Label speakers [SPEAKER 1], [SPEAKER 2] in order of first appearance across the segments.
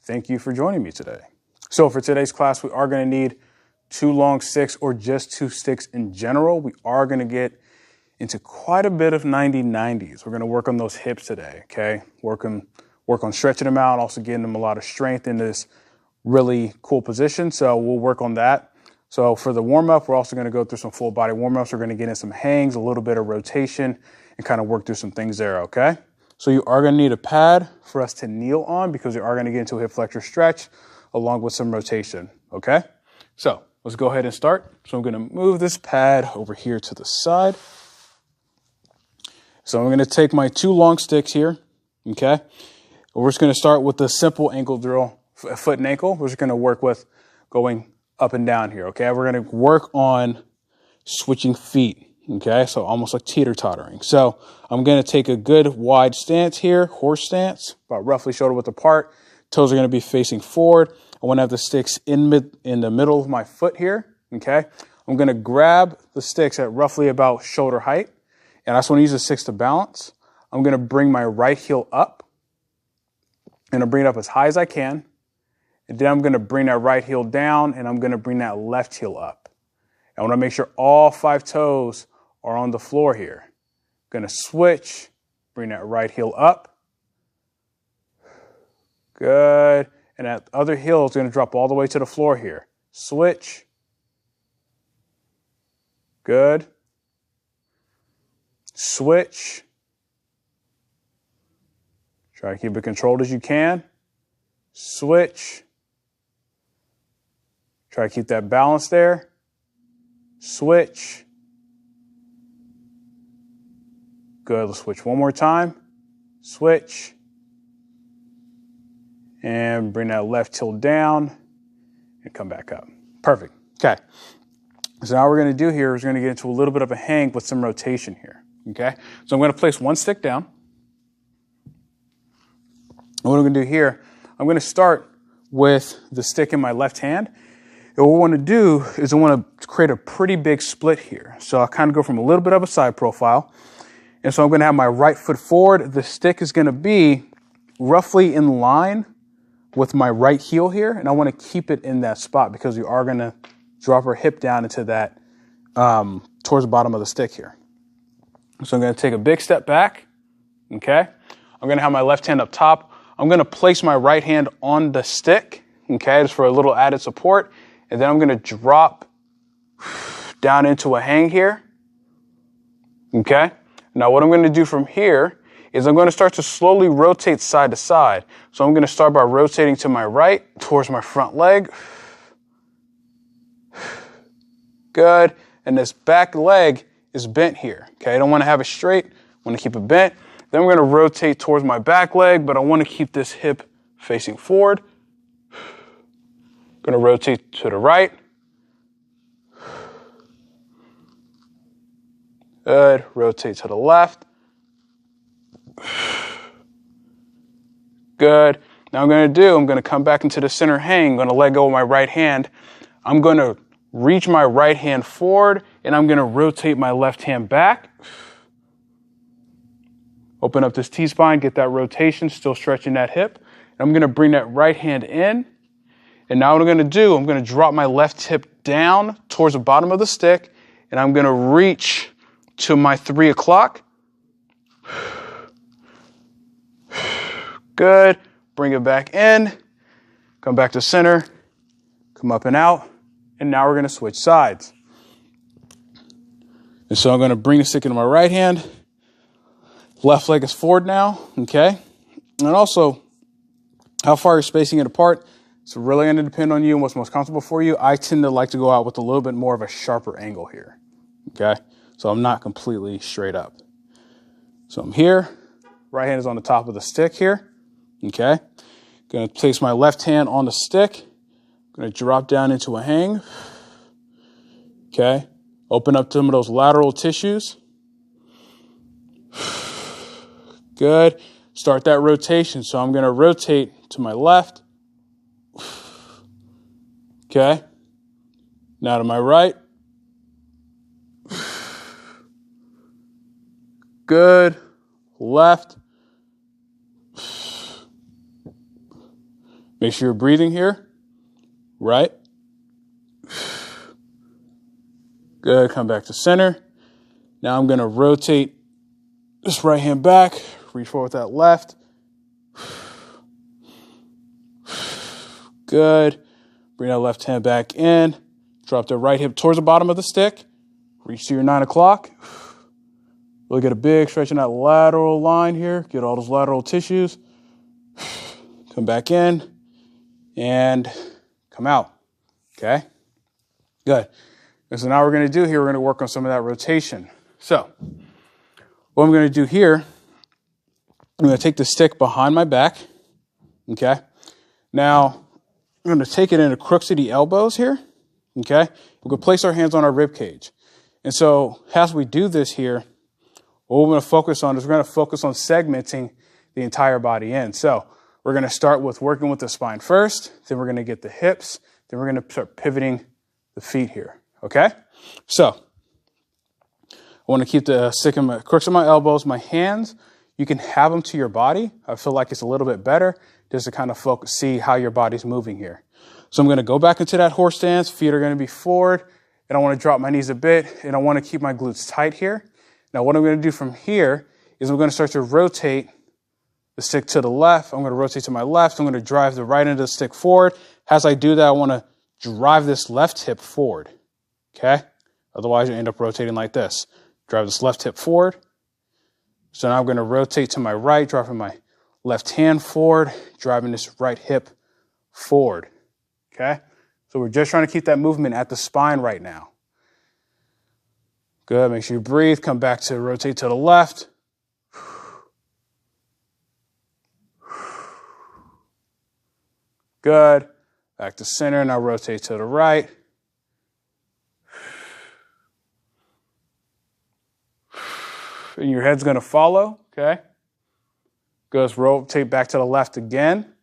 [SPEAKER 1] Thank you for joining me today. So for today's class, we are going to need 2 long sticks or just 2 sticks in general. We are going to get into quite a bit of 90-90s. We're going to work on those hips today, okay? Work on stretching them out, also getting them a lot of strength in this really cool position. So we'll work on that. So for the warm-up, we're also going to go through some full body warm-ups. We're going to get in some hangs, a little bit of rotation, and kind of work through some things there, okay? So you are going to need a pad for us to kneel on because we are going to get into a hip flexor stretch along with some rotation, okay? So let's go ahead and start. So I'm going to move this pad over here to the side. So I'm going to take my 2 long sticks here, okay? We're just going to start with the simple ankle drill, foot and ankle. We're just going to work with going up and down here, okay? We're going to work on switching feet. Okay, so almost like teeter-tottering. So I'm going to take a good wide stance here, horse stance, about roughly shoulder width apart. Toes are going to be facing forward. I want to have the sticks in the middle of my foot here. Okay, I'm going to grab the sticks at roughly about shoulder height, and I just want to use the sticks to balance. I'm going to bring my right heel up, and I'll bring it up as high as I can, and then I'm going to bring that right heel down, and I'm going to bring that left heel up. I want to make sure all 5 toes are on the floor here. Going to switch, bring that right heel up. Good. And that other heel is going to drop all the way to the floor here. Switch. Good. Switch. Try to keep it controlled as you can. Switch. Try to keep that balance there. Switch. Good, let's switch one more time. Switch. And bring that left heel down and come back up. Perfect. Okay. So now what we're going to do here is we're going to get into a little bit of a hang with some rotation here. Okay. So I'm going to place 1 stick down. And what I'm going to do here, I'm going to start with the stick in my left hand. And what we want to do is I want to create a pretty big split here. So I kind of go from a little bit of a side profile. And so I'm going to have my right foot forward. The stick is going to be roughly in line with my right heel here. And I want to keep it in that spot because we are going to drop our hip down into that, towards the bottom of the stick here. So I'm going to take a big step back. Okay. I'm going to have my left hand up top. I'm going to place my right hand on the stick. Okay. Just for a little added support. And then I'm going to drop down into a hang here. Okay. Now what I'm going to do from here is I'm going to start to slowly rotate side to side. So I'm going to start by rotating to my right towards my front leg. Good. And this back leg is bent here. Okay. I don't want to have it straight. I want to keep it bent. Then I'm going to rotate towards my back leg, but I want to keep this hip facing forward. Going to rotate to the right. Good. Rotate to the left. Good. Now I'm going to come back into the center hang. I'm going to let go of my right hand. I'm going to reach my right hand forward, and I'm going to rotate my left hand back. Open up this T-spine, get that rotation, still stretching that hip. And I'm going to bring that right hand in. And now what I'm going to do, I'm going to drop my left hip down towards the bottom of the stick, and I'm going to reach to my 3 o'clock. Good. Bring it back in. Come back to center. Come up and out. And now we're going to switch sides. And so I'm going to bring the stick into my right hand. Left leg is forward now. Okay. And also, how far you're spacing it apart, it's really going to depend on you and what's most comfortable for you. I tend to like to go out with a little bit more of a sharper angle here. Okay. So I'm not completely straight up. So I'm here. Right hand is on the top of the stick here. Okay. Going to place my left hand on the stick. Going to drop down into a hang. Okay. Open up some of those lateral tissues. Good. Start that rotation. So I'm going to rotate to my left. Okay. Now to my right. Good. Left. Make sure you're breathing here. Right. Good. Come back to center. Now I'm going to rotate this right hand back. Reach forward with that left. Good. Bring that left hand back in. Drop the right hip towards the bottom of the stick. Reach to your 9 o'clock. Look at a big stretch in that lateral line here. Get all those lateral tissues. Come back in and come out. Okay? Good. And so now what we're going to do here, we're going to work on some of that rotation. So what I'm going to do here, I'm going to take the stick behind my back. Okay? Now I'm going to take it into crooks of the elbows here. Okay? We're going to place our hands on our rib cage. And so as we do this here, what we're going to focus on is we're going to focus on segmenting the entire body in. So we're going to start with working with the spine first, then we're going to get the hips, then we're going to start pivoting the feet here. Okay? So I want to keep the stick in my crooks of my elbows, my hands. You can have them to your body. I feel like it's a little bit better just to kind of focus, see how your body's moving here. So I'm going to go back into that horse stance. Feet are going to be forward, and I want to drop my knees a bit, and I want to keep my glutes tight here. Now what I'm going to do from here is I'm going to start to rotate the stick to the left. I'm going to rotate to my left. I'm going to drive the right end of the stick forward. As I do that, I want to drive this left hip forward. Okay? Otherwise, you end up rotating like this. Drive this left hip forward. So now I'm going to rotate to my right, driving my left hand forward, driving this right hip forward. Okay? So we're just trying to keep that movement at the spine right now. Good. Make sure you breathe. Come back to rotate to the left. Good. Back to center. Now rotate to the right. And your head's going to follow. Okay. Goes rotate back to the left again.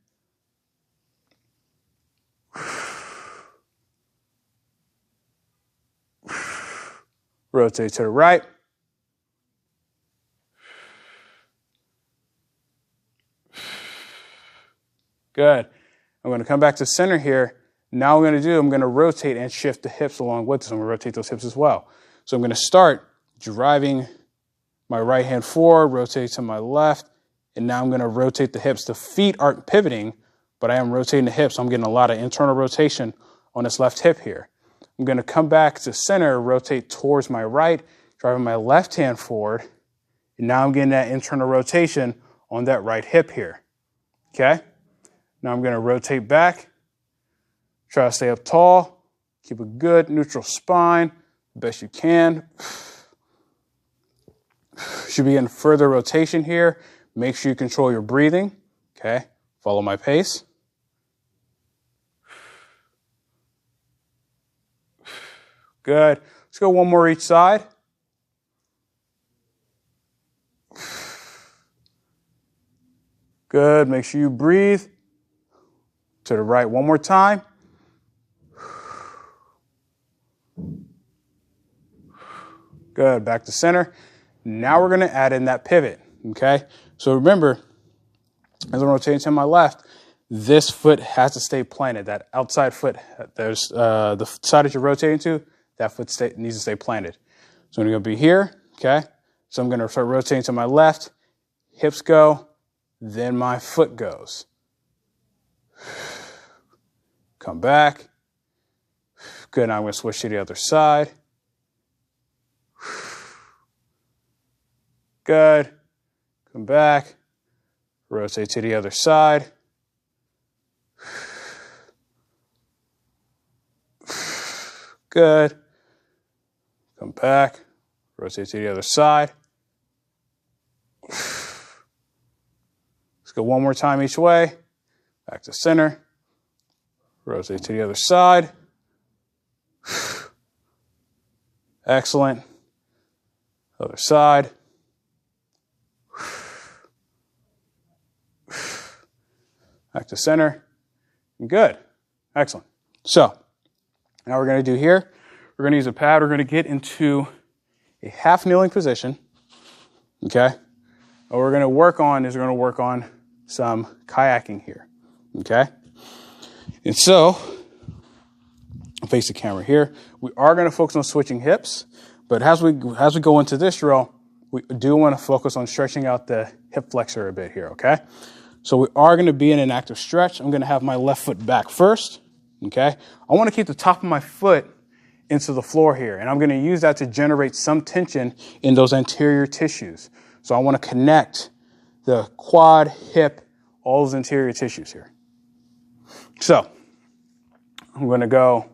[SPEAKER 1] Rotate to the right. Good. I'm going to come back to center here. Now what I'm going to rotate and shift the hips along with this. I'm going to rotate those hips as well. So I'm going to start driving my right hand forward, rotate to my left, and now I'm going to rotate the hips. The feet aren't pivoting, but I am rotating the hips. So I'm getting a lot of internal rotation on this left hip here. I'm going to come back to center, rotate towards my right, driving my left hand forward, and now I'm getting that internal rotation on that right hip here. Okay? Now I'm going to rotate back, try to stay up tall, keep a good neutral spine, the best you can. Should be getting further rotation here. Make sure you control your breathing. Okay? Follow my pace. Good. Let's go one more each side. Good. Make sure you breathe. To the right one more time. Good. Back to center. Now we're going to add in that pivot. Okay? So remember, as I'm rotating to my left, this foot has to stay planted. That outside foot, there's the side that you're rotating to, that foot needs to stay planted. So I'm going to be here. Okay? So I'm going to start rotating to my left. Hips go. Then my foot goes. Come back. Good. Now I'm going to switch to the other side. Good. Come back. Rotate to the other side. Good. Come back. Rotate to the other side. Let's go one more time each way. Back to center. Rotate to the other side. Excellent. Other side. Back to center. Good. Excellent. So, now we're going to do here, we're going to use a pad. We're going to get into a half kneeling position. Okay? What we're going to work on is we're going to work on some kayaking here. Okay? And so, I'll face the camera here. We are going to focus on switching hips, but as we go into this drill, we do want to focus on stretching out the hip flexor a bit here, okay? So we are going to be in an active stretch. I'm going to have my left foot back first, okay? I want to keep the top of my foot into the floor here, and I'm going to use that to generate some tension in those anterior tissues. So I want to connect the quad, hip, all those anterior tissues here. So I'm going to go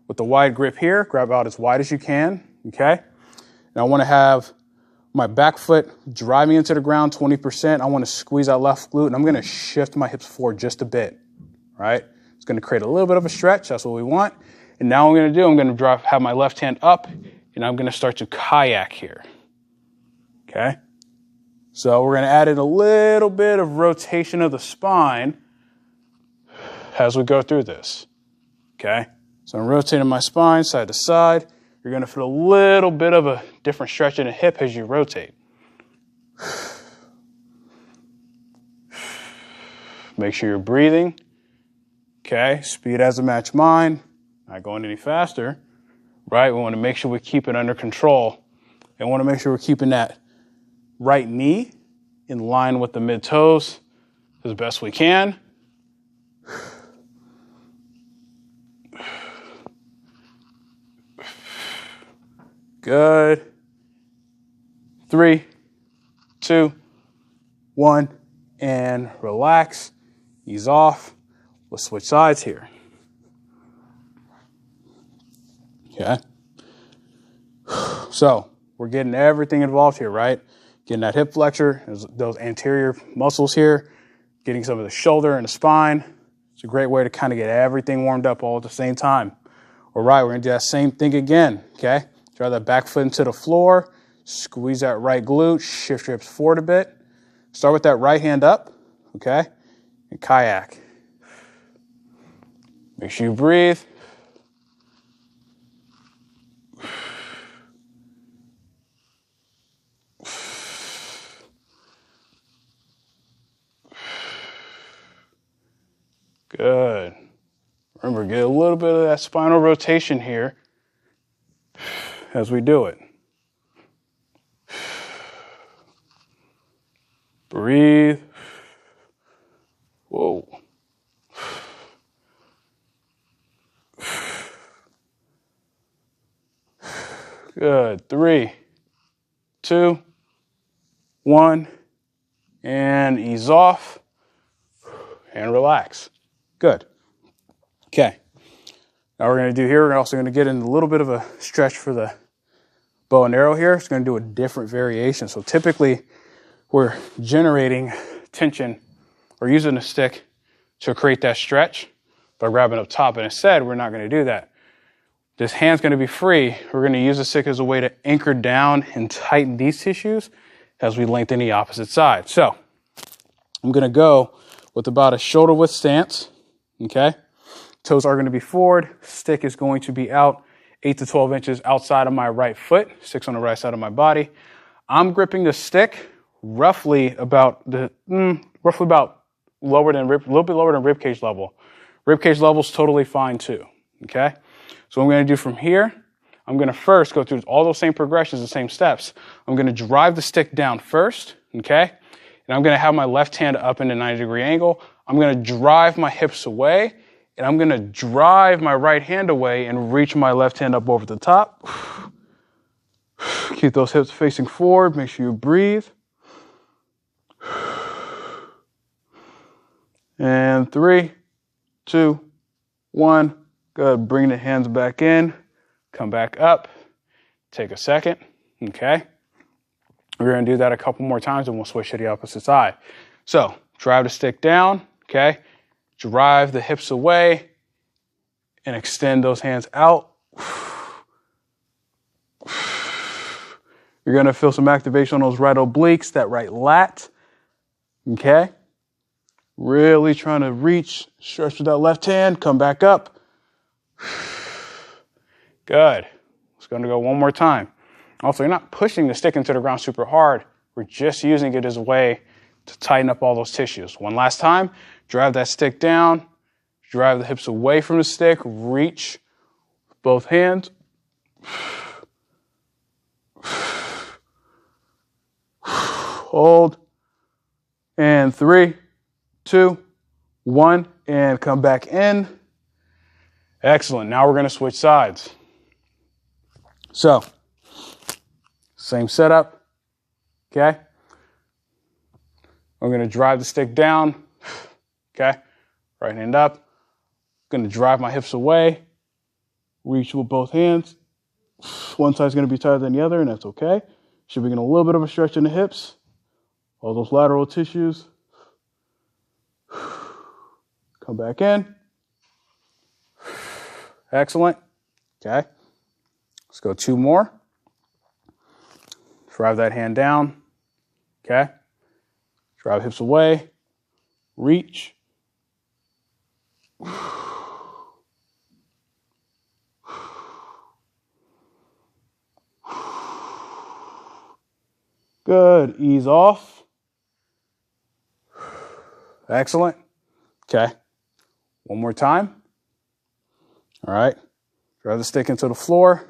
[SPEAKER 1] with the wide grip here, grab out as wide as you can, okay? And I want to have my back foot drive me into the ground 20%. I want to squeeze that left glute, and I'm going to shift my hips forward just a bit, right? It's going to create a little bit of a stretch. That's what we want. And now what I'm going to have my left hand up, and I'm going to start to kayak here, okay? So we're going to add in a little bit of rotation of the spine as we go through this, okay? So I'm rotating my spine side to side. You're going to feel a little bit of a different stretch in the hip as you rotate. Make sure you're breathing. Okay, speed has to match mine. Not going any faster, right? We want to make sure we keep it under control. And we want to make sure we're keeping that right knee in line with the mid-toes as best we can. Good. 3, 2, 1, and relax. Ease off. Let's switch sides here. Okay. So we're getting everything involved here, right? Getting that hip flexor, those anterior muscles here, getting some of the shoulder and the spine. It's a great way to kind of get everything warmed up all at the same time. All right, we're going to do that same thing again, okay? Drive that back foot into the floor, squeeze that right glute, shift your hips forward a bit. Start with that right hand up, okay? And kayak. Make sure you breathe. Good. Remember, get a little bit of that spinal rotation here as we do it. Breathe. Whoa. Good. 3, 2, 1, and ease off and relax. Good. Okay. Now we're going to do here, we're also going to get in a little bit of a stretch for the bow and arrow here. It's going to do a different variation. So typically we're generating tension or using a stick to create that stretch by grabbing up top. And instead, we're not going to do that. This hand's going to be free. We're going to use the stick as a way to anchor down and tighten these tissues as we lengthen the opposite side. So I'm going to go with about a shoulder width stance. Okay. Toes are going to be forward. Stick is going to be out 8 to 12 inches outside of my right foot. Stick's on the right side of my body. I'm gripping the stick roughly about lower than a little bit lower than rib cage level. Rib cage level is totally fine too. Okay. So what I'm going to do from here, I'm going to first go through all those same progressions, the same steps. I'm going to drive the stick down first. Okay. And I'm going to have my left hand up in a 90-degree angle. I'm going to drive my hips away, and I'm going to drive my right hand away and reach my left hand up over the top. Keep those hips facing forward. Make sure you breathe. And 3, 2, 1. Good. Bring the hands back in. Come back up. Take a second. Okay. We're going to do that a couple more times, and we'll switch to the opposite side. So drive the stick down. Okay. Drive the hips away and extend those hands out. You're going to feel some activation on those right obliques, that right lat. Okay. Really trying to reach, stretch with that left hand, come back up. Good. It's going to go one more time. Also, you're not pushing the stick into the ground super hard. We're just using it as a way to tighten up all those tissues. One last time, drive that stick down, Drive the hips away from the stick. Reach both hands. Hold. And 3, 2, 1, and come back in. Excellent. Now we're going to switch sides. So, same setup. Okay. I'm going to drive the stick down. Okay. Right hand up. Going to drive my hips away. Reach with both hands. One side's going to be tighter than the other, and that's okay. Should be getting a little bit of a stretch in the hips. All those lateral tissues. Come back in. Excellent. Okay. Let's go 2 more. Drive that hand down. Okay. Drive hips away. Reach. Good. Ease off. Excellent. Okay. One more time. All right. Drive the stick into the floor.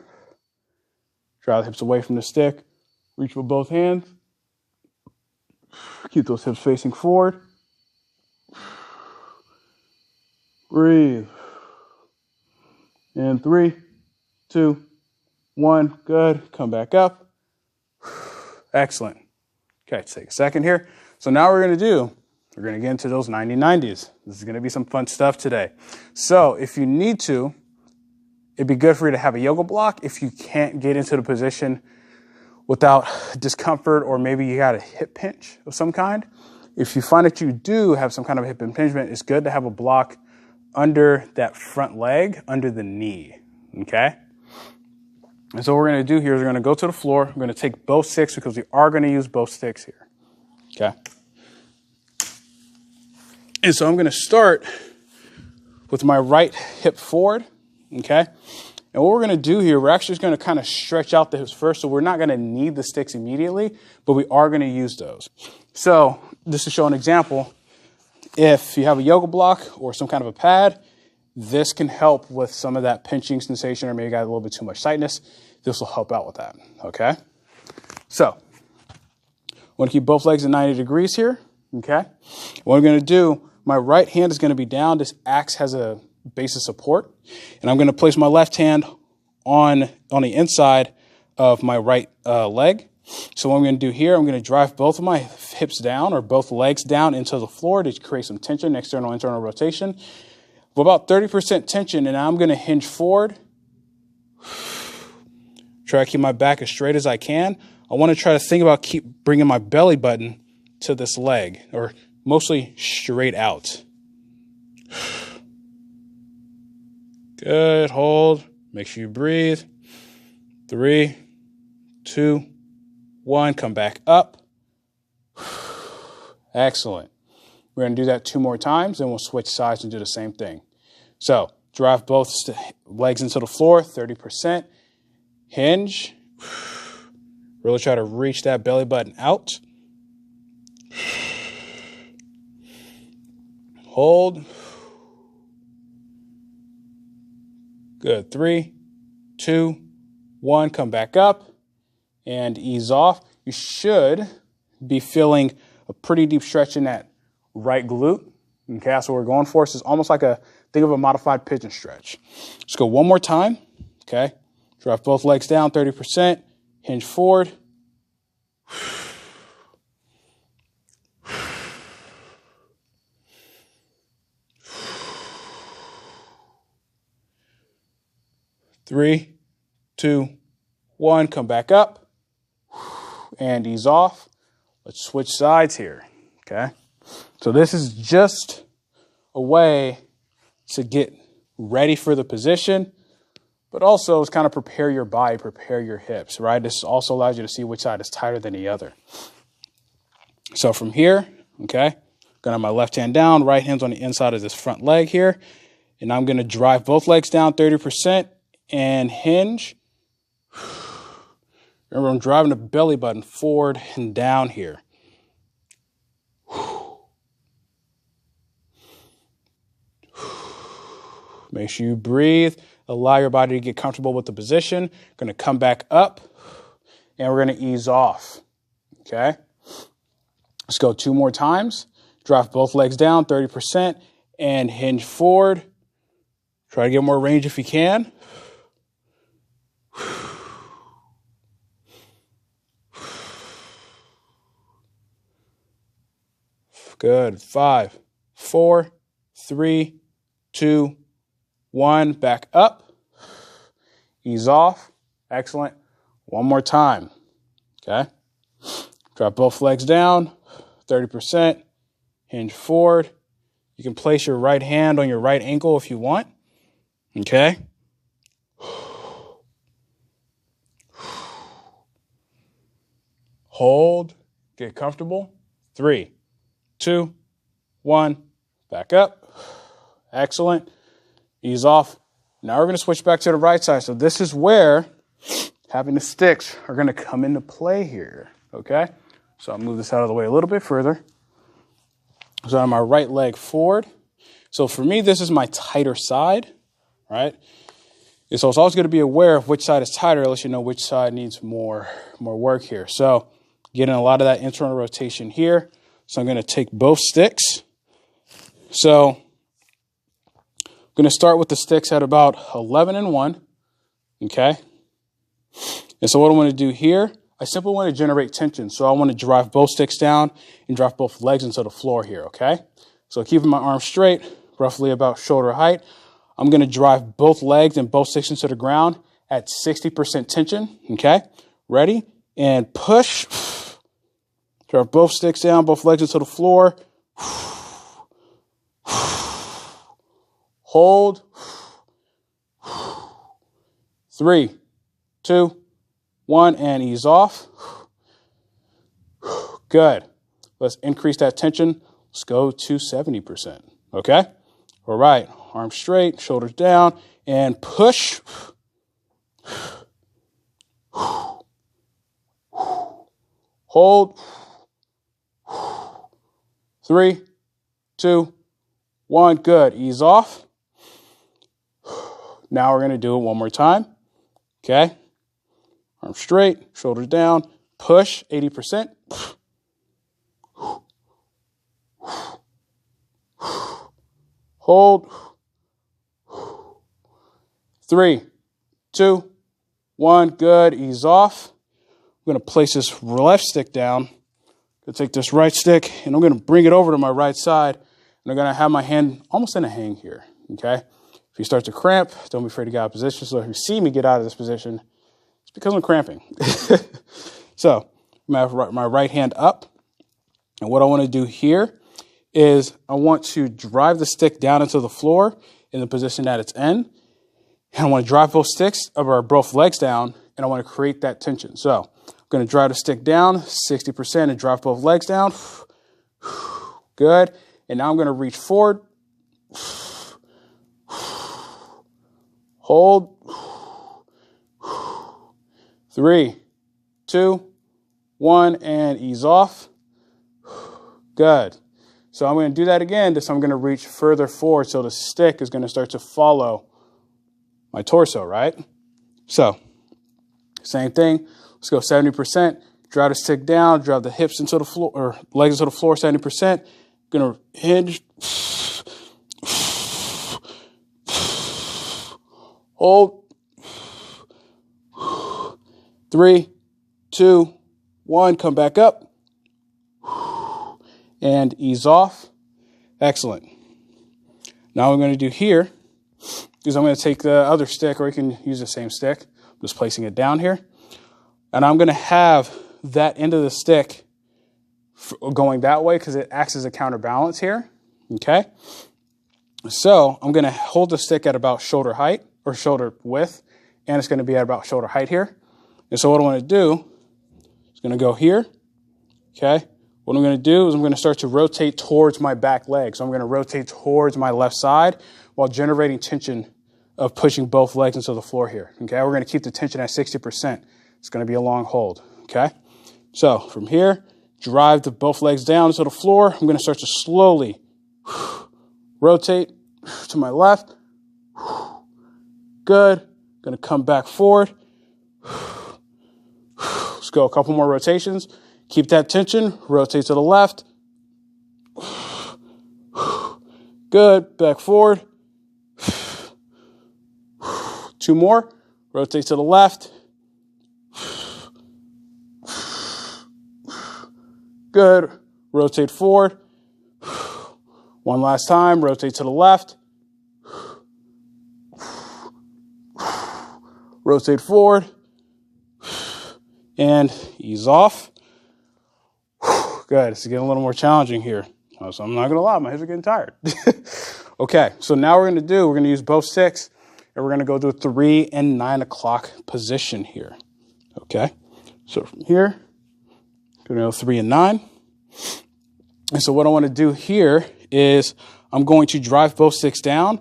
[SPEAKER 1] Drive the hips away from the stick. Reach with both hands. Keep those hips facing forward. Breathe. And 3, 2, 1. Good. Come back up. Excellent. Okay, take a second here. So now we're going to get into those 90-90s. This is going to be some fun stuff today. So if you need to, it'd be good for you to have a yoga block if you can't get into the position without discomfort, or maybe you got a hip pinch of some kind. If you find that you do have some kind of hip impingement, it's good to have a block under that front leg, under the knee, okay? And so what we're going to do here is we're going to go to the floor. We're going to take both sticks because we are going to use both sticks here, okay? And so I'm going to start with my right hip forward, okay? And what we're going to do here, we're actually just going to kind of stretch out the hips first, so we're not going to need the sticks immediately, but we are going to use those. So just to show an example, if you have a yoga block or some kind of a pad, this can help with some of that pinching sensation, or maybe you got a little bit too much tightness. This will help out with that, okay? So I want to keep both legs at 90 degrees here, okay? What I'm going to do, my right hand is going to be down. This axe has a base of support, and I'm going to place my left hand on the inside of my right leg. So what I'm going to do here, I'm going to drive both of my hips down, or both legs down into the floor to create some tension, external, internal rotation. With about 30% tension, and I'm going to hinge forward. Try to keep my back as straight as I can. I want to try to think about keep bringing my belly button to this leg, or mostly straight out. Good. Hold. Make sure you breathe. 3, 2, 1. Come back up. Excellent. We're going to do that 2 more times, and we'll switch sides and do the same thing. So drive both legs into the floor, 30%. Hinge. Really try to reach that belly button out. Hold. Good. 3, 2, 1. Come back up and ease off. You should be feeling a pretty deep stretch in that right glute. Okay, that's what we're going for. So it's almost like think of a modified pigeon stretch. Let's go one more time. Okay. Drive both legs down, 30%. Hinge forward. Three, 2, 1. Come back up and ease off. Let's switch sides here. Okay. So this is just a way to get ready for the position, but also it's kind of prepare your body, prepare your hips, right? This also allows you to see which side is tighter than the other. So from here, okay, gonna have my left hand down, right hand's on the inside of this front leg here, and I'm gonna drive both legs down 30% and hinge. Remember, I'm driving the belly button forward and down here. Make sure you breathe. Allow your body to get comfortable with the position. Going to come back up, and we're going to ease off. Okay? Let's go 2 more times. Drop both legs down, 30%, and hinge forward. Try to get more range if you can. Good. 5, 4, 3, 2, 1. Back up. Ease off. Excellent. One more time. Okay. Drop both legs down. 30%. Hinge forward. You can place your right hand on your right ankle if you want. Okay. Hold. Get comfortable. 3, 2, 1. Back up. Excellent. Ease off. Now we're going to switch back to the right side. So this is where having the sticks are going to come into play here. Okay. So I'll move this out of the way a little bit further. So on my right leg forward. So for me, this is my tighter side, right? And so it's always going to be aware of which side is tighter, unless you know which side needs more work here. So getting a lot of that internal rotation here. So I'm going to take both sticks. So I'm going to start with the sticks at about 11 and 1. Okay. And so what I want to do here, I simply want to generate tension. So I want to drive both sticks down and drop both legs into the floor here, okay? So keeping my arms straight, roughly about shoulder height, I'm going to drive both legs and both sticks into the ground at 60% tension, okay? Ready? And push. Drive both sticks down, both legs into the floor. Hold. 3, 2, 1, and ease off. Good. Let's increase that tension. Let's go to 70%. Okay? All right. Arms straight, shoulders down, and push. Hold. 3, 2, 1. Good. Ease off. Now we're going to do it one more time. Okay? Arms straight, shoulders down, push, 80%. Hold. 3, 2, 1. Good. Ease off. I'm going to place this left stick down. I'm going to take this right stick, and I'm going to bring it over to my right side. And I'm going to have my hand almost in a hang here. Okay? If you start to cramp, don't be afraid to get out of position. So if you see me get out of this position, it's because I'm cramping. So I'm going to have my right hand up. And what I want to do here is I want to drive the stick down into the floor in the position that it's in. And I want to drive both sticks or both legs down, and I want to create that tension. So I'm going to drive the stick down 60% and drive both legs down. Good. And now I'm going to reach forward. Hold. 3, 2, 1, and ease off. Good. So I'm going to do that again. This I'm going to reach further forward, so the stick is going to start to follow my torso, right? So same thing. Let's go 70%. Drive the stick down, drive the hips into the floor, or legs into the floor, 70%. Going to hinge. Hold. 3, 2, 1. Come back up. And ease off. Excellent. Now what I'm going to do here is I'm going to take the other stick, or you can use the same stick. I'm just placing it down here. And I'm going to have that end of the stick going that way because it acts as a counterbalance here. Okay? So I'm going to hold the stick at about shoulder height or shoulder width, and it's going to be at about shoulder height here. And so what I want to do is going to go here. Okay? What I'm going to do is I'm going to start to rotate towards my back leg. So I'm going to rotate towards my left side while generating tension of pushing both legs into the floor here. Okay? We're going to keep the tension at 60%. It's going to be a long hold. Okay? So from here, drive both legs down to the floor. I'm going to start to slowly rotate to my left. Good. Gonna come back forward. Let's go a couple more rotations. Keep that tension. Rotate to the left. Good. Back forward. 2 more. Rotate to the left. Good. Rotate forward. 1 last time. Rotate to the left. Rotate forward. And ease off. Good. It's getting a little more challenging here. So I'm not going to lie, my hips are getting tired. Okay, so now we're going to use both sticks, and we're going to go to a 3 and 9 o'clock position here. Okay, so from here, going to go 3 and 9. And so what I want to do here is I'm going to drive both sticks down,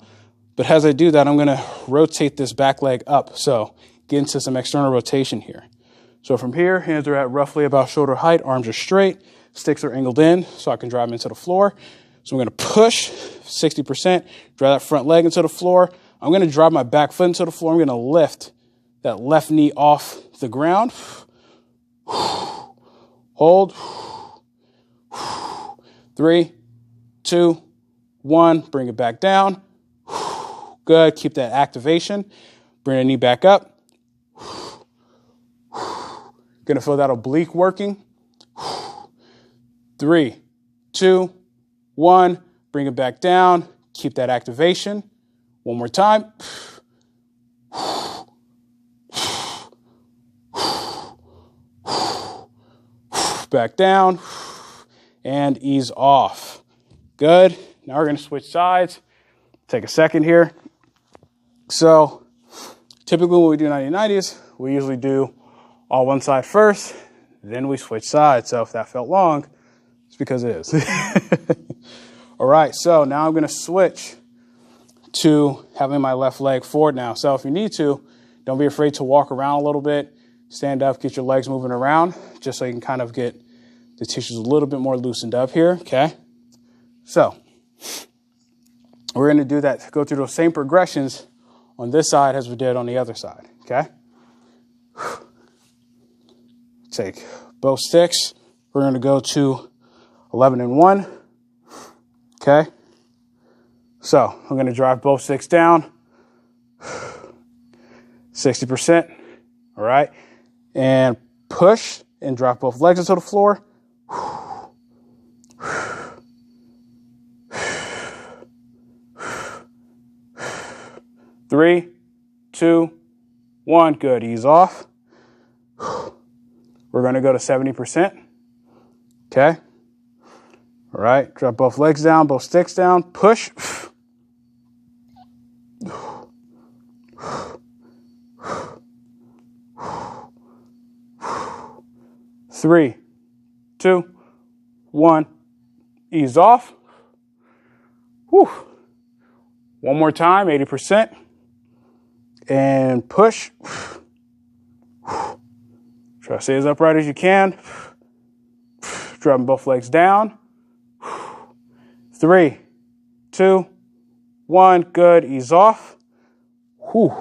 [SPEAKER 1] but as I do that, I'm going to rotate this back leg up. So get into some external rotation here. So from here, hands are at roughly about shoulder height, arms are straight, sticks are angled in so I can drive them into the floor. So I'm going to push 60%, drive that front leg into the floor. I'm going to drive my back foot into the floor. I'm going to lift that left knee off the ground. Hold. 3, 2, 1. Bring it back down. Good. Keep that activation. Bring the knee back up. Going to feel that oblique working. 3, 2, 1. Bring it back down. Keep that activation. One more time. Back down. And ease off. Good. Now we're going to switch sides. Take a second here. So typically when we do 90-90s, we usually do all one side first, then we switch sides. So if that felt long, it's because it is. All right, so now I'm going to switch to having my left leg forward now. So if you need to, don't be afraid to walk around a little bit, stand up, get your legs moving around, just so you can kind of get the tissues a little bit more loosened up here, okay? So we're going to do that, go through those same progressions on this side as we did on the other side, okay? Take both sticks. We're going to go to 11 and 1. Okay. So I'm going to drive both sticks down. 60%. All right. And push and drop both legs into the floor. 3, 2, 1. Good. Ease off. We're going to go to 70%. Okay. All right. Drop both legs down, both sticks down. Push. Three, 2, 1. Ease off. Whew. One more time, 80%. And push. Try to stay as upright as you can. Dropping both legs down. 3, 2, 1. Good. Ease off. Whew.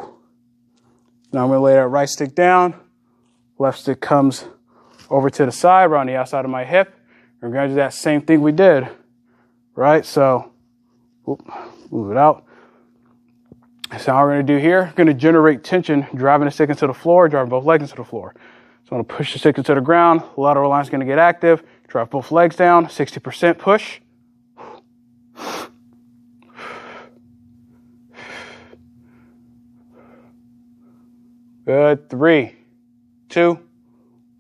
[SPEAKER 1] Now I'm going to lay that right stick down. Left stick comes over to the side, right on the outside of my hip. We're going to do that same thing we did. Right? So, move it out. So how we're going to do here, we're going to generate tension, driving the stick into the floor, driving both legs into the floor. So I'm going to push the stick into the ground. Lateral line is going to get active. Drive both legs down. 60% push. Good. 3, 2,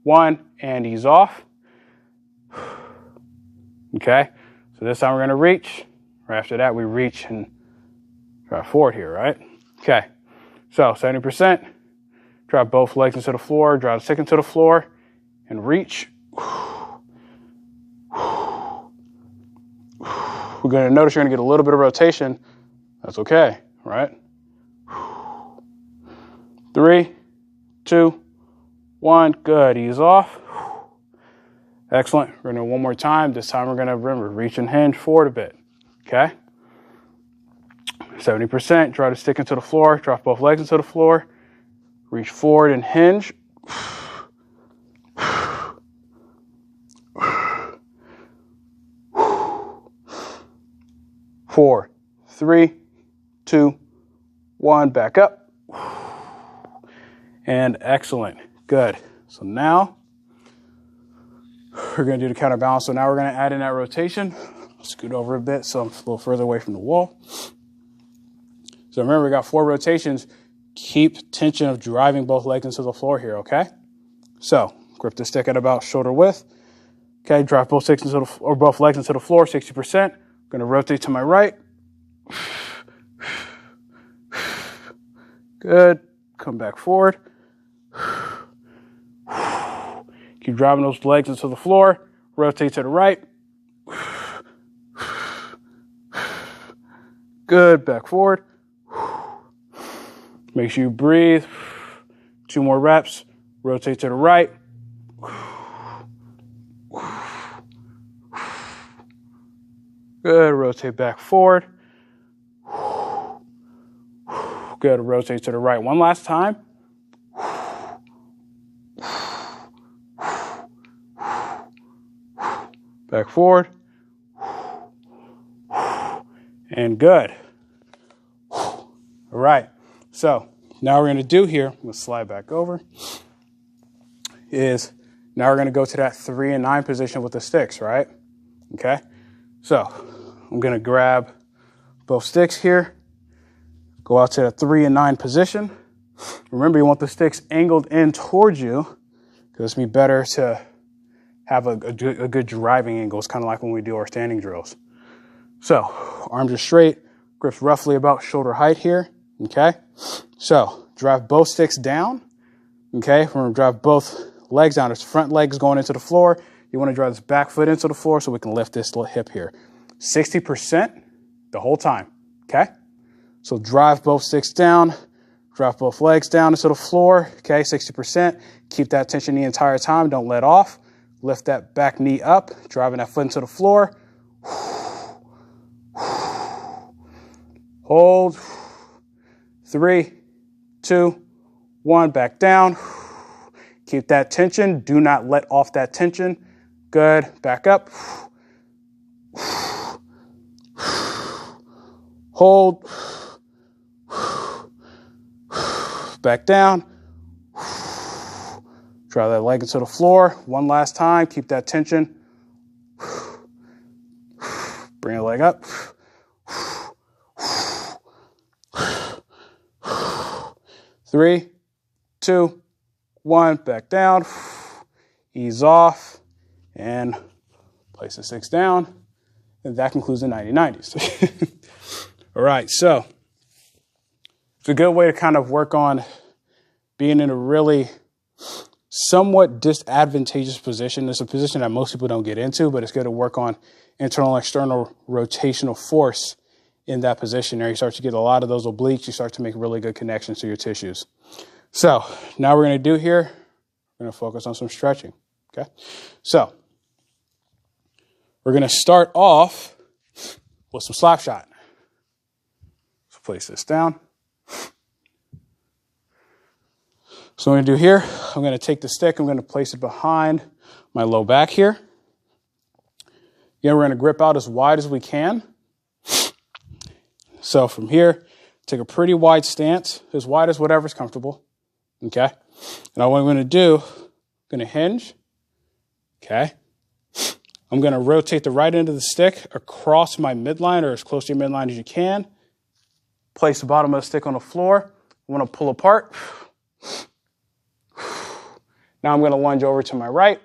[SPEAKER 1] 1, and ease off. Okay. So this time we're going to reach. Right after that, we reach and drive forward here, right? Okay. So 70%. Drive both legs into the floor. Drive the stick into the floor and reach. We're going to notice you're going to get a little bit of rotation. That's okay, right? 3, 2, 1. Good. Ease off. Excellent. We're going to do one more time. This time we're going to, remember, reach and hinge forward a bit. Okay? 70%. Try to stick into the floor. Drop both legs into the floor. Reach forward and hinge. 4, 3, 2, 1. Back up. And excellent. Good. So now we're going to do the counterbalance. So now we're going to add in that rotation. Scoot over a bit so I'm a little further away from the wall. So remember, we got 4 rotations. Keep tension of driving both legs into the floor here, okay? So grip the stick at about shoulder width. Okay, drive both legs into the floor, 60%. I'm going to rotate to my right. Good. Come back forward. Keep driving those legs into the floor. Rotate to the right. Good. Back forward. Make sure you breathe. 2 more reps. Rotate to the right. Good. Rotate back forward. Good. Rotate to the right. One last time. Back forward. And good. All right. So now we're going to do here, I'm going to slide back over, is now we're going to go to that 3 and 9 position with the sticks, right? Okay. So I'm going to grab both sticks here, go out to the 3 and 9 position. Remember, you want the sticks angled in towards you because it's going to be better to have a good driving angle. It's kind of like when we do our standing drills. So arms are straight, grips roughly about shoulder height here. Okay. So drive both sticks down. Okay. We're going to drive both legs down. This front leg's going into the floor. You want to drive this back foot into the floor so we can lift this hip here. 60% the whole time. Okay. So drive both sticks down, drive both legs down into the floor. Okay. 60%. Keep that tension the entire time. Don't let off. Lift that back knee up, driving that foot into the floor. Hold. 3, 2, 1. Back down. Keep that tension. Do not let off that tension. Good. Back up. Hold. Back down. Drive that leg into the floor. One last time. Keep that tension. Bring the leg up. 3, 2, 1. Back down. Ease off. And place the sticks down. And that concludes the 90-90s. All right. So it's a good way to kind of work on being in a really somewhat disadvantageous position. It's a position that most people don't get into, but it's good to work on internal and external rotational force in that position there. You start to get a lot of those obliques. You start to make really good connections to your tissues. So now we're going to do here, we're going to focus on some stretching. Okay. So we're going to start off with some slap shot. So place this down. So what I'm going to do here, I'm going to take the stick, I'm going to place it behind my low back here. Again, we're going to grip out as wide as we can. So from here, take a pretty wide stance, as wide as whatever's comfortable. Okay? And what I'm going to do, I'm going to hinge. Okay? I'm going to rotate the right end of the stick across my midline or as close to your midline as you can. Place the bottom of the stick on the floor. I want to pull apart. Now I'm going to lunge over to my right,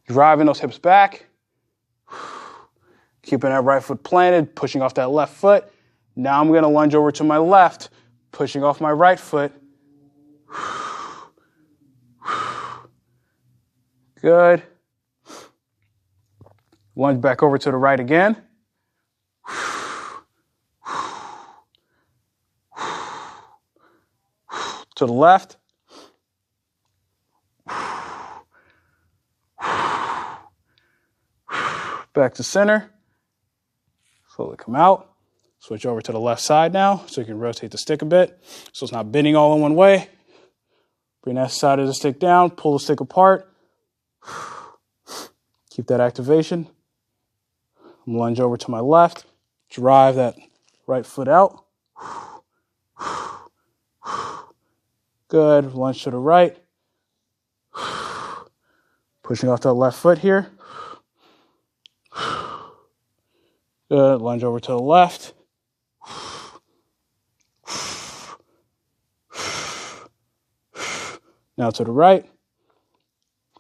[SPEAKER 1] driving those hips back, keeping that right foot planted, pushing off that left foot. Now I'm going to lunge over to my left, pushing off my right foot. Good. Lunge back over to the right again. To the left. Back to center. Slowly come out. Switch over to the left side now so you can rotate the stick a bit so it's not bending all in one way. Bring that side of the stick down, pull the stick apart. Keep that activation. Lunge over to my left, drive that right foot out. Good, lunge to the right. Pushing off that left foot here. Good, lunge over to the left. Now to the right.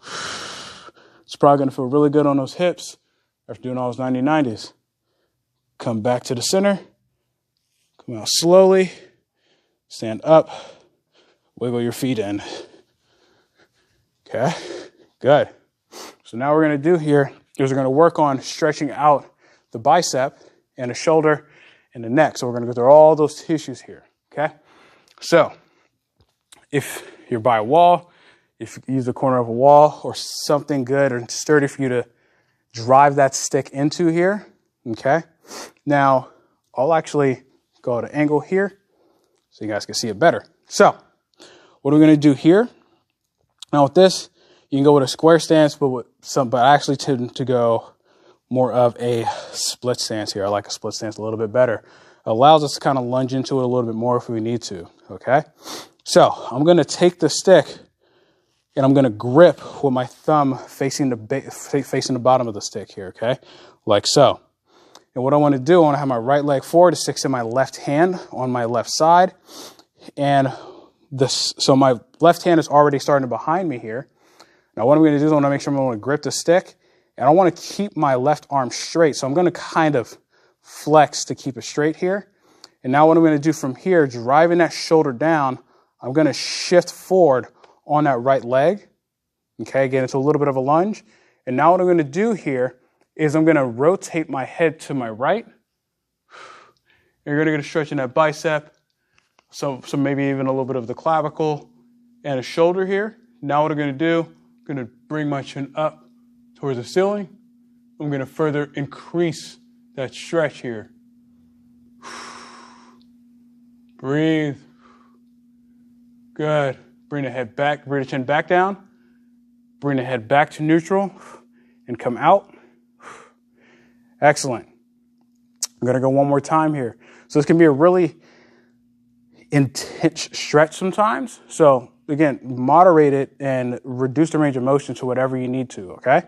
[SPEAKER 1] It's probably going to feel really good on those hips after doing all those 90-90s. Come back to the center. Come out slowly. Stand up. Wiggle your feet in. Okay, good. So now what we're going to do here is we're going to work on stretching out the bicep and the shoulder and the neck. So we're going to go through all those tissues here, okay? So if you're by a wall, if you use the corner of a wall or something good and sturdy for you to drive that stick into here, okay? Now, I'll actually go at an angle here so you guys can see it better. So, what we're going to do here, now with this, you can go with a square stance, but I actually tend to go more of a split stance here. I like a split stance a little bit better. It allows us to kind of lunge into it a little bit more if we need to, okay? So, I'm going to take the stick and I'm going to grip with my thumb facing the bottom of the stick here, okay? Like so. And what I want to do, I want to have my right leg forward, the stick's in my left hand on my left side. And so my left hand is already starting behind me here. Now what I'm going to do is I want to make sure I'm going to grip the stick. And I want to keep my left arm straight. So I'm going to kind of flex to keep it straight here. And now what I'm going to do from here, driving that shoulder down, I'm going to shift forward on that right leg. Okay, again, it's a little bit of a lunge. And now what I'm going to do here is I'm going to rotate my head to my right. You're going to get a stretch in that bicep, so maybe even a little bit of the clavicle and a shoulder here. Now what I'm going to do, I'm going to bring my chin up towards the ceiling. I'm going to further increase that stretch here. Breathe. Good. Bring the head back, bring the chin back down. Bring the head back to neutral and come out. Excellent. I'm going to go one more time here. So this can be a really intense stretch sometimes. So again, moderate it and reduce the range of motion to whatever you need to, okay?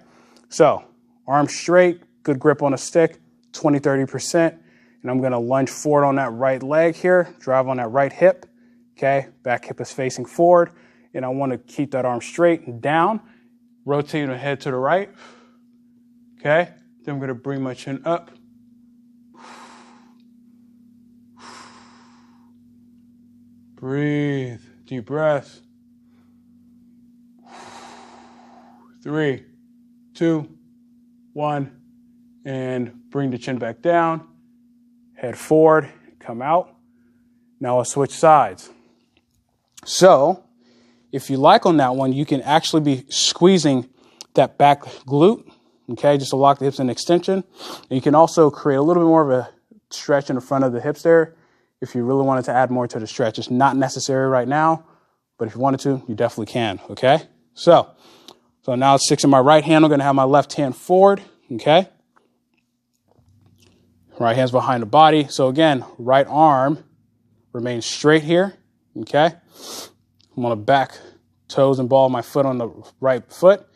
[SPEAKER 1] So arms straight, good grip on a stick, 20-30%. And I'm going to lunge forward on that right leg here, drive on that right hip, okay? Back hip is facing forward. And I want to keep that arm straight and down, rotating the head to the right, okay? Then I'm going to bring my chin up. Breathe. Deep breath. 3, 2, 1. And bring the chin back down. Head forward. Come out. Now I'll switch sides. So, if you like on that one, you can actually be squeezing that back glute. Okay, just to lock the hips in extension. And you can also create a little bit more of a stretch in the front of the hips there if you really wanted to add more to the stretch. It's not necessary right now, but if you wanted to, you definitely can, okay? So now it's 6 in my right hand. I'm going to have my left hand forward, okay? Right hand's behind the body. So again, right arm remains straight here, okay? I'm on the back toes and ball of my foot on the right foot.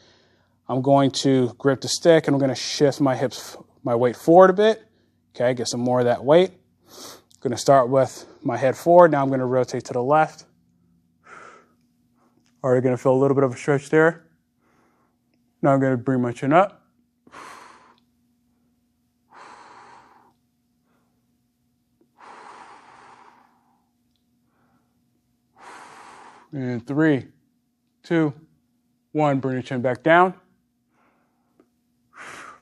[SPEAKER 1] I'm going to grip the stick and I'm going to shift my weight forward a bit. Okay, get some more of that weight. I'm going to start with my head forward. Now I'm going to rotate to the left. Already going to feel a little bit of a stretch there. Now I'm going to bring my chin up. And 3, 2, 1, bring your chin back down.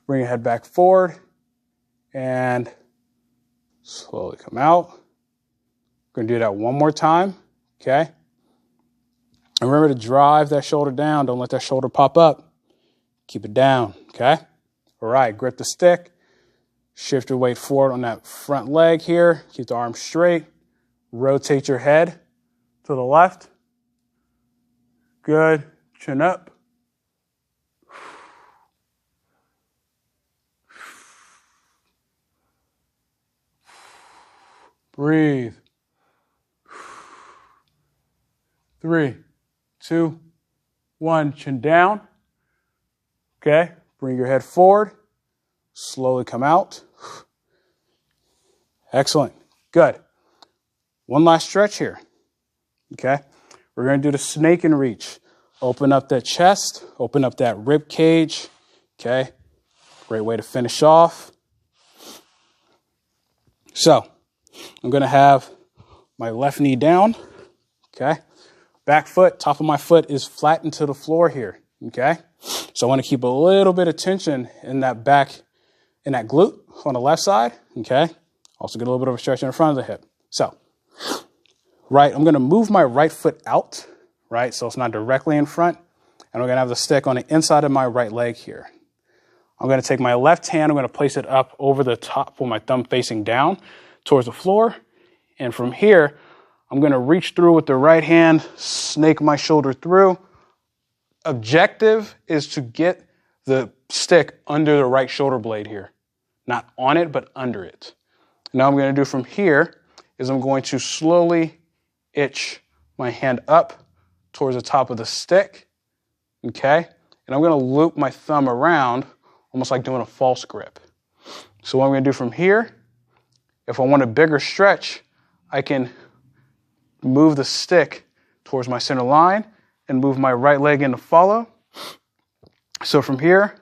[SPEAKER 1] Bring your head back forward and slowly come out. We're going to do that one more time, okay? And remember to drive that shoulder down. Don't let that shoulder pop up. Keep it down, okay? All right, grip the stick, Shift your weight forward on that front leg here. Keep the arms straight. Rotate your head to the left. Good. Chin up. Breathe. 3, 2, 1. Chin down. Okay. Bring your head forward. Slowly come out. Excellent. Good. One last stretch here. Okay. We're going to do the snake and reach. Open up that chest. Open up that rib cage. Okay. Great way to finish off. So, I'm going to have my left knee down. Okay. Back foot, top of my foot is flattened to the floor here. Okay. So I want to keep a little bit of tension in that back, in that glute on the left side. Okay. Also get a little bit of a stretch in the front of the hip. So, right, I'm going to move my right foot out, right? So it's not directly in front. And I'm going to have the stick on the inside of my right leg here. I'm going to take my left hand, I'm going to place it up over the top with my thumb facing down towards the floor. And from here, I'm going to reach through with the right hand, snake my shoulder through. Objective is to get the stick under the right shoulder blade here. Not on it, but under it. Now I'm going to do from here is I'm going to slowly itch my hand up towards the top of the stick. Okay? And I'm going to loop my thumb around almost like doing a false grip. So what I'm going to do from here, if I want a bigger stretch, I can move the stick towards my center line and move my right leg in to follow. So from here,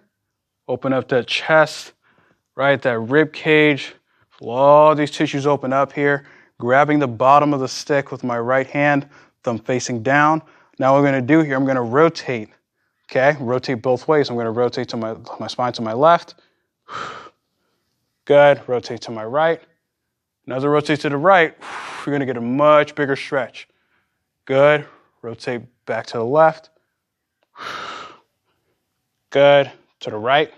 [SPEAKER 1] open up that chest, right, that rib cage. All these tissues open up here, grabbing the bottom of the stick with my right hand, thumb facing down. Now what I'm going to do here, I'm going to rotate, okay? Rotate both ways. I'm going to rotate to my spine to my left. Good. Rotate to my right. And as I rotate to the right, you're going to get a much bigger stretch. Good. Rotate back to the left. Good. To the right.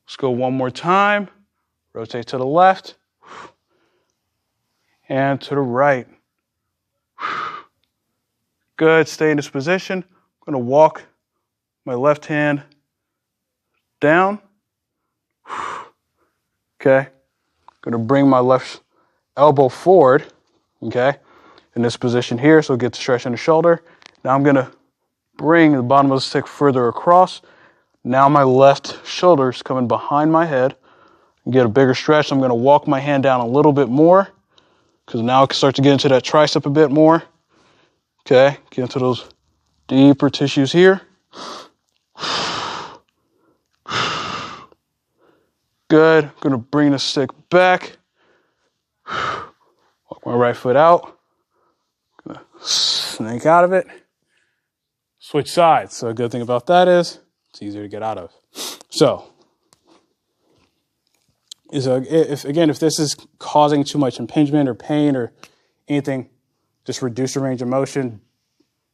[SPEAKER 1] Let's go one more time. Rotate to the left. And to the right. Good. Stay in this position. I'm going to walk my left hand down. Okay. Going to bring my left elbow forward. Okay. In this position here, so get the stretch in the shoulder. Now I'm going to bring the bottom of the stick further across. Now my left shoulder is coming behind my head. Get a bigger stretch. I'm going to walk my hand down a little bit more because now I can start to get into that tricep a bit more. Okay, get into those deeper tissues here. Good. I'm going to bring the stick back. Walk my right foot out. Gonna snake out of it. Switch sides. So a good thing about that is it's easier to get out of. So, if this is causing too much impingement or pain or anything, just reduce the range of motion.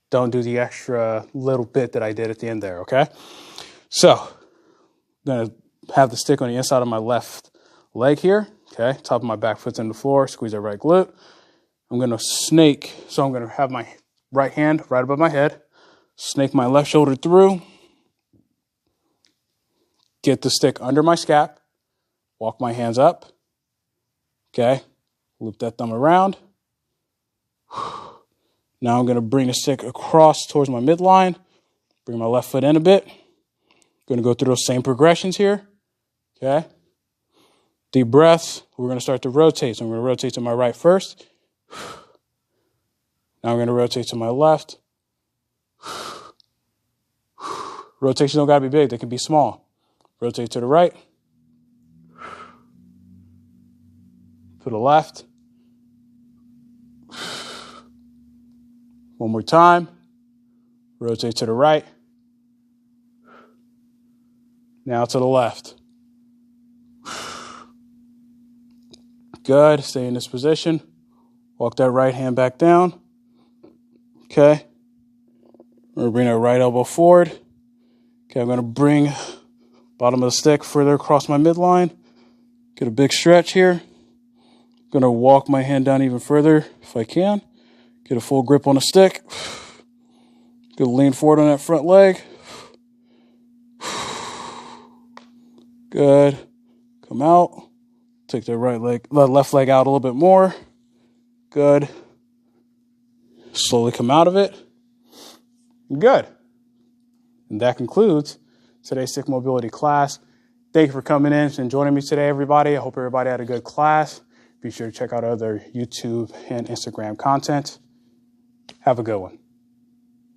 [SPEAKER 1] Don't do the extra little bit that I did at the end there, okay? So, I'm going to have the stick on the inside of my left leg here, okay? Top of my back foot's in the floor, squeeze that right glute. I'm going to snake, so I'm going to have my right hand right above my head, snake my left shoulder through, get the stick under my scap, walk my hands up, okay? Loop that thumb around. Now I'm going to bring the stick across towards my midline, bring my left foot in a bit. Going to go through those same progressions here, okay? Deep breaths. We're going to start to rotate. So I'm going to rotate to my right first. Now I'm going to rotate to my left. Rotations don't got to be big. They can be small. Rotate to the right. To the left. One more time. Rotate to the right. Now to the left. Good. Stay in this position. Walk that right hand back down. Okay. I'm going to bring that right elbow forward. Okay, I'm going to bring Bottom of the stick further across my midline. Get a big stretch here. Gonna walk my hand down even further if I can. Get a full grip on the stick. Gonna lean forward on that front leg. Good. Come out. Take the left leg out a little bit more. Good. Slowly come out of it. Good. And that concludes today's stick mobility class. Thank you for coming in and joining me today, everybody. I hope everybody had a good class. Be sure to check out other YouTube and Instagram content. Have a good one.